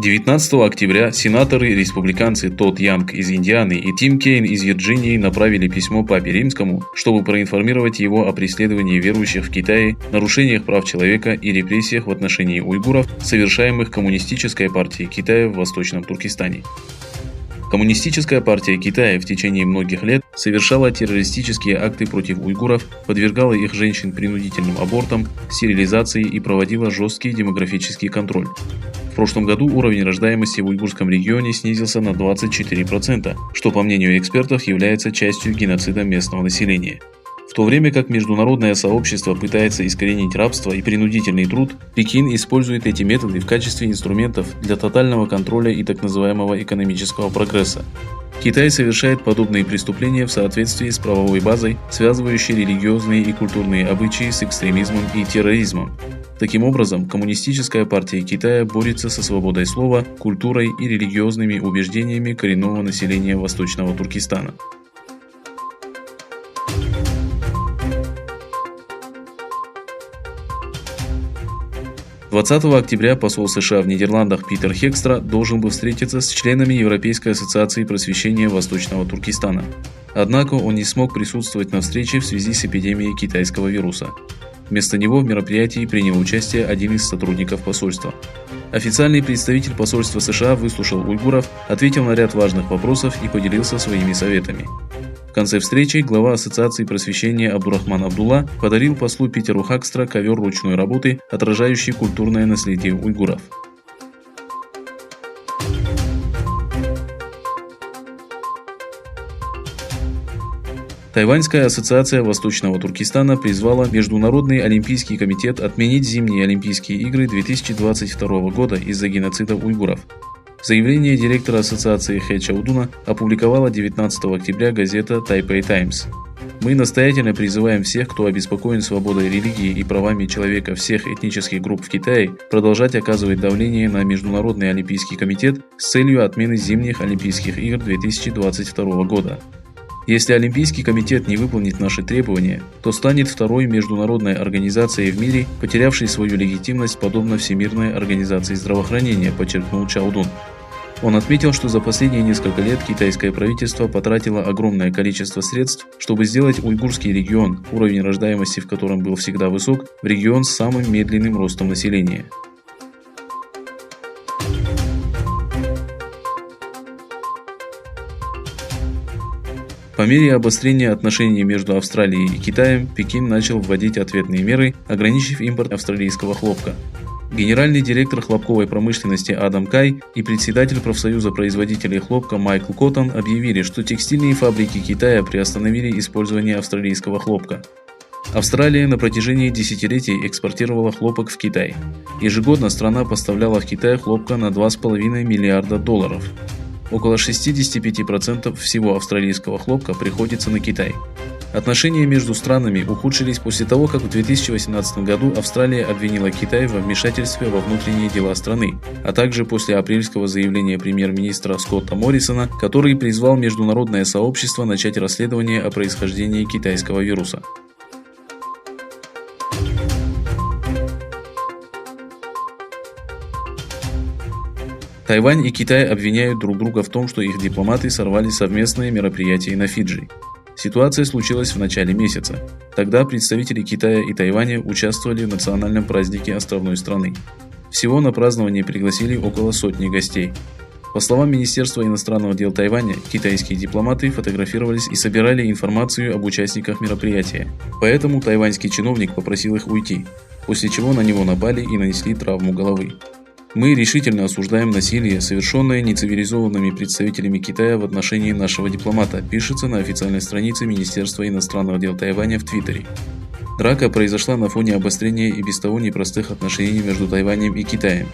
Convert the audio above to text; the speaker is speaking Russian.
19 октября сенаторы-республиканцы Тодд Янг из Индианы и Тим Кейн из Вирджинии направили письмо Папе Римскому, чтобы проинформировать его о преследовании верующих в Китае, нарушениях прав человека и репрессиях в отношении уйгуров, совершаемых Коммунистической партией Китая в Восточном Туркестане. Коммунистическая партия Китая в течение многих лет совершала террористические акты против уйгуров, подвергала их женщин принудительным абортам, стерилизации и проводила жесткий демографический контроль. В прошлом году уровень рождаемости в уйгурском регионе снизился на 24%, что, по мнению экспертов, является частью геноцида местного населения. В то время как международное сообщество пытается искоренить рабство и принудительный труд, Пекин использует эти методы в качестве инструментов для тотального контроля и так называемого экономического прогресса. Китай совершает подобные преступления в соответствии с правовой базой, связывающей религиозные и культурные обычаи с экстремизмом и терроризмом. Таким образом, Коммунистическая партия Китая борется со свободой слова, культурой и религиозными убеждениями коренного населения Восточного Туркестана. 20 октября посол США в Нидерландах Питер Хекстра должен был встретиться с членами Европейской ассоциации просвещения Восточного Туркестана. Однако он не смог присутствовать на встрече в связи с эпидемией китайского вируса. Вместо него в мероприятии принял участие один из сотрудников посольства. Официальный представитель посольства США выслушал уйгуров, ответил на ряд важных вопросов и поделился своими советами. В конце встречи глава Ассоциации просвещения Абдурахман Абдулла подарил послу Питеру Хекстра ковер ручной работы, отражающий культурное наследие уйгуров. Тайваньская ассоциация Восточного Туркестана призвала Международный олимпийский комитет отменить зимние Олимпийские игры 2022 года из-за геноцида уйгуров. Заявление директора ассоциации Хэ Чаудуна опубликовала 19 октября газета Taipei Times. Мы настоятельно призываем всех, кто обеспокоен свободой религии и правами человека всех этнических групп в Китае, продолжать оказывать давление на Международный олимпийский комитет с целью отмены зимних Олимпийских игр 2022 года. Если Олимпийский комитет не выполнит наши требования, то станет второй международной организацией в мире, потерявшей свою легитимность подобно Всемирной организации здравоохранения, подчеркнул Чаудун. Он отметил, что за последние несколько лет китайское правительство потратило огромное количество средств, чтобы сделать уйгурский регион, уровень рождаемости в котором был всегда высок, в регион с самым медленным ростом населения. По мере обострения отношений между Австралией и Китаем, Пекин начал вводить ответные меры, ограничив импорт австралийского хлопка. Генеральный директор хлопковой промышленности Адам Кай и председатель профсоюза производителей хлопка Майкл Коттон объявили, что текстильные фабрики Китая приостановили использование австралийского хлопка. Австралия на протяжении десятилетий экспортировала хлопок в Китай. Ежегодно страна поставляла в Китай хлопка на $2,5 миллиарда. Около 65% всего австралийского хлопка приходится на Китай. Отношения между странами ухудшились после того, как в 2018 году Австралия обвинила Китай во вмешательстве во внутренние дела страны, а также после апрельского заявления премьер-министра Скотта Моррисона, который призвал международное сообщество начать расследование о происхождении китайского вируса. Тайвань и Китай обвиняют друг друга в том, что их дипломаты сорвали совместные мероприятия на Фиджи. Ситуация случилась в начале месяца. Тогда представители Китая и Тайваня участвовали в национальном празднике островной страны. Всего на празднование пригласили около сотни гостей. По словам Министерства иностранных дел Тайваня, китайские дипломаты фотографировались и собирали информацию об участниках мероприятия. Поэтому тайваньский чиновник попросил их уйти, после чего на него напали и нанесли травму головы. Мы решительно осуждаем насилие, совершенное нецивилизованными представителями Китая в отношении нашего дипломата, пишется на официальной странице Министерства иностранных дел Тайваня в Твиттере. Драка произошла на фоне обострения и без того непростых отношений между Тайванем и Китаем.